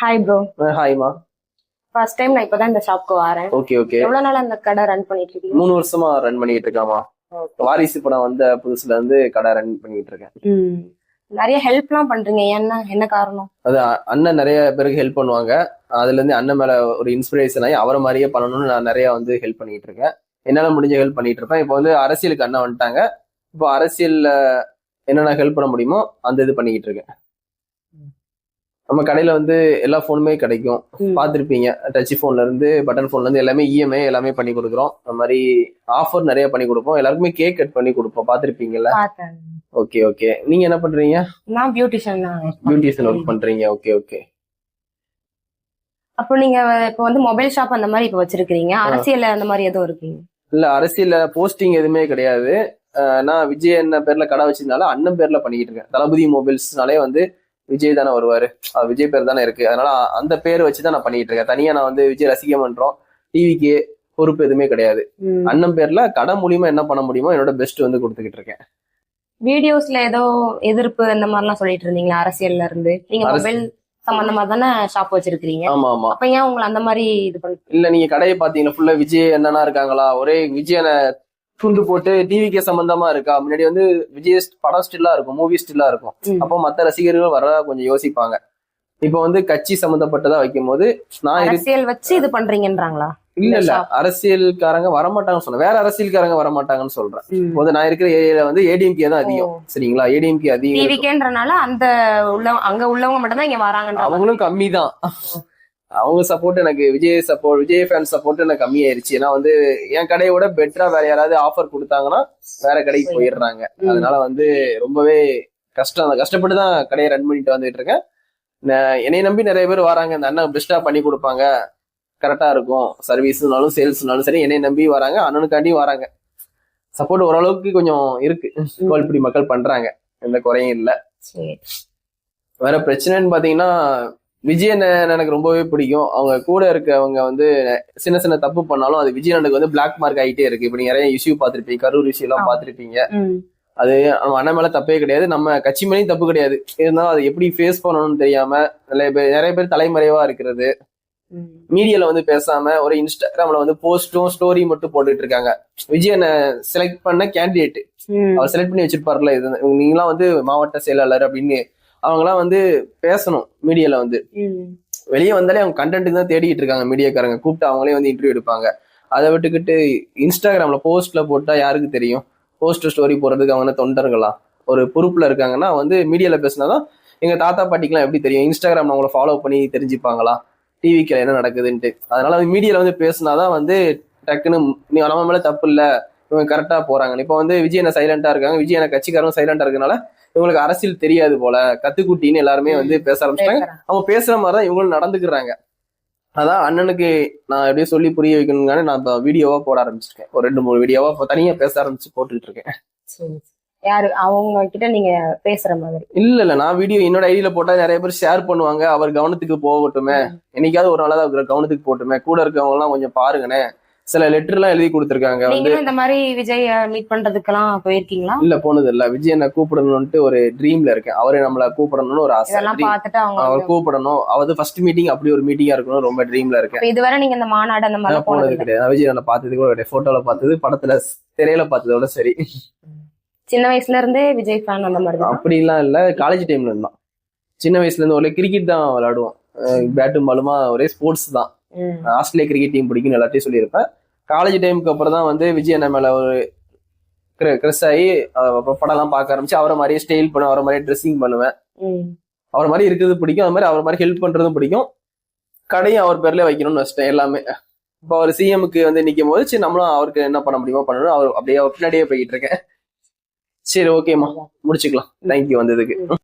Hi bro. ஹாய்மா. First time நான் இப்பதான் இந்த ஷாப்க்கு வரேன். Okay okay. எவ்வளவு நாள் அந்த கடை ரன் பண்ணிட்டு இருக்கீங்க? 3 வருஷமா ரன் பண்ணிட்டு இருக்காமா. வாரிசு படம் வந்த புதுசுல இருந்து கடை ரன் பண்ணிட்டு இருக்கேன். நிறைய ஹெல்ப்லாம் பண்றீங்க, என்ன காரணம்? அது அண்ணன் நிறைய பேருக்கு ஹெல்ப் பண்ணுவாங்க. அதுல இருந்து அண்ணன் மேல ஒரு இன்ஸ்பிரேஷன் ஆகி அவரை மாதிரியே பண்ணணும்னு நான் நிறைய ஹெல்ப் பண்ணிட்டு இருக்கேன். என்னால முடிஞ்ச ஹெல்ப் பண்ணிட்டு இருப்பேன். இப்போ அரசியலுக்கு அண்ணன் வந்துட்டாங்க. இப்போ அரசியல்ல என்னென்ன ஹெல்ப் பண்ண முடியுமோ அந்த இது பண்ணிக்கிட்டு இருக்கேன். நம்ம கடையில எல்லா போனுமே கிடைக்கும், பாத்திருப்பீங்க. டச் போன்ல இருந்து பட்டன் போன்ல இருந்து எல்லாமே இஎம்ஐ எல்லாமே பண்ணி கொடுக்குறோம். அந்த மாதிரி ஆஃபர் நிறைய பண்ணி கொடுப்போம். எல்லாருக்குமே கேக் கட் பண்ணி கொடுப்போம், பாத்திருப்பீங்கல்ல. Okay okay. நீங்க என்ன பண்றீங்க? நான் பியூட்டிஷியன் ஒர்க் பண்றீங்க. Okay okay. அப்போ நீங்க இப்போ மொபைல் ஷாப் அந்த மாதிரி இப்போ வச்சிருக்கீங்க, அரசியல் அந்த மாதிரி எதுவும் இருக்கீங்க? இல்ல, அரசியல்ல போஸ்டிங் எதுவுமே கிடையாது. நான் விஜய் என்ன பேர்ல கடை வச்சிருந்தாலும் அண்ணன் பேர்ல பண்ணிக்கிட்டு இருக்கேன். தளபதி மொபைல்ஸ்னாலே விஜய் தானே வருவாரு, விஜய் பேர் தானே இருக்கு. அதனால அந்த பேர் வச்சுதான் நான் பண்ணிட்டு இருக்கேன். தனியா நான் விஜய் ரசிக மன்றம், டிவிக்கு பொறுப்பு எதுவுமே கிடையாது. அண்ணன் பேர்ல கடை மூலியமா என்ன பண்ண முடியுமோ என்னோட பெஸ்ட் கொடுத்துக்கிட்டு இருக்கேன். வீடியோஸ்ல ஏதோ எதிர்ப்பு அந்த மாதிரிலாம் சொல்லிட்டு இருந்தீங்களா அரசியல்ல இருந்து? நீங்க மொபைல் சம்பந்தமா தானே ஷாப் வச்சிருக்கீங்க. ஆமா ஆமா. அப்ப ஏன் உங்களை அந்த மாதிரி இது பண்ண? இல்ல, நீங்க கடையை பாத்தீங்கன்னா ஃபுல்லா விஜய் என்னன்னா இருக்காங்களா, ஒரே விஜயன துண்டு போட்டு டிவிக்கே சம்பந்தமா இருக்கா. முன்னாடி விஜய் படம் ஸ்டில்லா இருக்கும், மூவி ஸ்டில்லா இருக்கும். அப்போ மத்த ரசிகர்கள் வர கொஞ்சம் யோசிப்பாங்க. இப்போ கட்சி சம்பந்தப்பட்டதா வைக்கும் போது நான் அரசியல் வச்சு இது பண்றீங்கன்றாங்களா? இல்ல, அரசியல்காரங்க வரமாட்டாங்கன்னு சொன்னேன், வேற அரசியல்காரங்க வரமாட்டாங்கன்னு சொல்றேன். நான் இருக்கிற ஏரியால ஏடிஎம்கே தான் அதிகம். சரிங்களா? ஏடிஎம்கே அதிகம். டிவிக்கேன்றனால அங்க உள்ளவங்க மட்டும் தான் இங்க வராங்க, அவங்களும் கம்மி தான். அவங்க சப்போர்ட் எனக்கு விஜய் ஃபேன் சப்போர்ட் எனக்கு கம்மியாயிருச்சு. ஏன்னா என் கடையோட பெட்டரா வேற யாராவது ஆஃபர் கொடுத்தாங்கன்னா வேற கடைக்கு போயிடுறாங்க. அதனால ரொம்பவே கஷ்டப்பட்டு தான் கடையை ரன் பண்ணிட்டு வந்துட்டு இருக்கேன். என்னை நம்பி நிறைய பேர் வராங்க. இந்த அண்ணன் பெஸ்டா பண்ணி கொடுப்பாங்க, கரெக்டா இருக்கும், சர்வீஸ்னாலும் சேல்ஸ்னாலும் சரி. என்னை நம்பி வராங்க, அண்ணனுக்காண்டியும் வராங்க. சப்போர்ட் ஓரளவுக்கு கொஞ்சம் இருக்கு, கோல்படி மக்கள் பண்றாங்க, எந்த குறையும் இல்லை. வேற பிரச்சனைன்னு பாத்தீங்கன்னா விஜய் எனக்கு ரொம்பவே பிடிக்கும். அவங்க கூட இருக்கவங்க சின்ன சின்ன தப்பு பண்ணாலும் அது விஜய் அண்ணனுக்கு பிளாக் மார்க் ஆகிட்டே இருக்கு. இப்ப நீங்க நிறைய இஷ்யூ பாத்திருப்பீங்க, கரூர் இஷ்யூ எல்லாம் பாத்திருப்பீங்க. அது நம்ம அண்ணன் மேல தப்பே கிடையாது, நம்ம கட்சி மேலேயும் தப்பு கிடையாது. இருந்தாலும் அதை எப்படி ஃபேஸ் பண்ணணும்னு தெரியாம நிறைய பேர் தலைமறைவா இருக்கிறது, மீடியால பேசாம ஒரு இன்ஸ்டாகிராம்ல போஸ்டும் ஸ்டோரி மட்டும் போட்டுட்டு இருக்காங்க. விஜய் செலக்ட் பண்ண கேண்டிடேட் அவர் செலக்ட் பண்ணி வச்சிருப்பாருல, இது நீங்களாம் மாவட்ட செயலாளர் அப்படின்னு அவங்கலாம் பேசணும். மீடியால வெளியே வந்தாலே அவங்க கண்டென்ட் தான் தேடிட்டு இருக்காங்க. மீடியாக்காரங்க கூப்பிட்டு அவங்களே இன்டர்வியூ எடுப்பாங்க. அதை விட்டுக்கிட்டு இன்ஸ்டாகிராம்ல போஸ்ட்ல போட்டா யாருக்கு தெரியும்? போஸ்ட் ஸ்டோரி போடுறதுக்கு அவங்க தொண்டர்களா ஒரு பொறுப்புல இருக்காங்கன்னா மீடியால பேசினாதான் எங்க தாத்தா பாட்டிக்கெல்லாம் எப்படி தெரியும்? இன்ஸ்டாகிராம்ல அவங்கள ஃபாலோ பண்ணி தெரிஞ்சுப்பாங்களா டிவிக்கு என்ன நடக்குதுன்ட்டு? அதனால மீடியால பேசினாதான் டக்குன்னு நம்ம மேல தப்பு இல்ல, இவங்க கரெக்டா போறாங்க. இப்போ விஜய் என்ன சைலண்டா இருக்காங்க, விஜய் கட்சிக்காரங்க சைலண்டா இருக்கனால இவங்களுக்கு அரசியல் தெரியாது போல, கத்துக்குட்டின்னு எல்லாருமே பேச ஆரம்பிச்சிட்டாங்க. அவங்க பேசுற மாதிரிதான் இவங்களும் நடந்துக்கிறாங்க. அதான் அண்ணனுக்கு நான் எப்படியும் சொல்லி புரிய வைக்கணும்னு நான் வீடியோவா போட ஆரம்பிச்சிருக்கேன். ஒரு 2-3 வீடியோவா தனியா பேச ஆரம்பிச்சு போட்டுட்டு இருக்கேன். யாரு அவங்க கிட்ட நீங்க பேசுற மாதிரி? இல்ல, நான் வீடியோ என்னோட ஐடியில போட்டா நிறைய பேர் ஷேர் பண்ணுவாங்க. அவர் கவனத்துக்கு போகட்டுமே, என்னைக்காவது ஒரு நாளாவது அவர் கவனத்துக்கு போட்டுமே, கூட இருக்கவங்க எல்லாம் கொஞ்சம் பாருங்கண்ணே. சில லெட்டர் எல்லாம் எழுதி கொடுத்துருக்காங்க. இந்த மாதிரி விஜய் மீட் பண்றதுக்கெல்லாம் போயிருக்கீங்களா? இல்ல, போனது இல்ல. விஜய் என்ன கூப்பிடணும்னு ஒரு ட்ரீம்ல இருக்கேன். அவரே நம்மள கூப்பிடணும்னு ஒரு ஆசை. அவர் கூப்பிடணும், அவது ஃபர்ஸ்ட் மீட்டிங் அப்படி ஒரு மீட்டிங்கா இருக்கணும், ரொம்ப ட்ரீம்ல இருக்கேன். இதுவரை நீங்க இந்த மாநாடு அந்த மாதிரி போனது கிடையாது. விஜய் நான் பார்த்தது கூட கிடையாது. போட்டோல பார்த்தது, படத்துல திரையில பார்த்ததோட சரி. சின்ன வயசுல இருந்தே விஜய் ஃபேன் அந்த மாதிரி? அப்படி எல்லாம் இல்ல, காலேஜ் டைம்ல இருந்தான். சின்ன வயசுல இருந்து ஒரே கிரிக்கெட் தான் விளையாடுவோம், பேட்டும் பாலுமா ஒரே ஸ்போர்ட்ஸ் தான். ஆஸ்திரேலியா கிரிக்கெட் டீம் பிடிக்கும்னு எல்லாத்தையும் சொல்லியிருப்பேன். காலேஜ் டைமுக்கு அப்புறம் தான் விஜய் அண்ணன் மேல ஒரு கிரஸ் ஆகி படம் எல்லாம் பார்க்க ஆரம்பிச்சு. அவரை மாதிரியே ஸ்டைல் பண்ணுவேன், அவரை மாதிரியே ட்ரெஸ்ஸிங் பண்ணுவேன். அவர் மாதிரி இருக்கிறது பிடிக்கும், அது மாதிரி அவர் மாதிரி ஹெல்ப் பண்றதும் பிடிக்கும். கடையும் அவர் பேர்ல வைக்கணும்னு வச்சிட்டேன் எல்லாமே. இப்போ அவர் சிஎம்க்கு நிக்கும் போது சரி நம்மளும் அவருக்கு என்ன பண்ண முடியுமோ பண்ணணும். அவர் அப்படியே பின்னாடியே போய்கிட்டு இருக்கேன். சரி, ஓகேம்மா, முடிச்சுக்கலாம். தேங்க்யூ வந்ததுக்கு.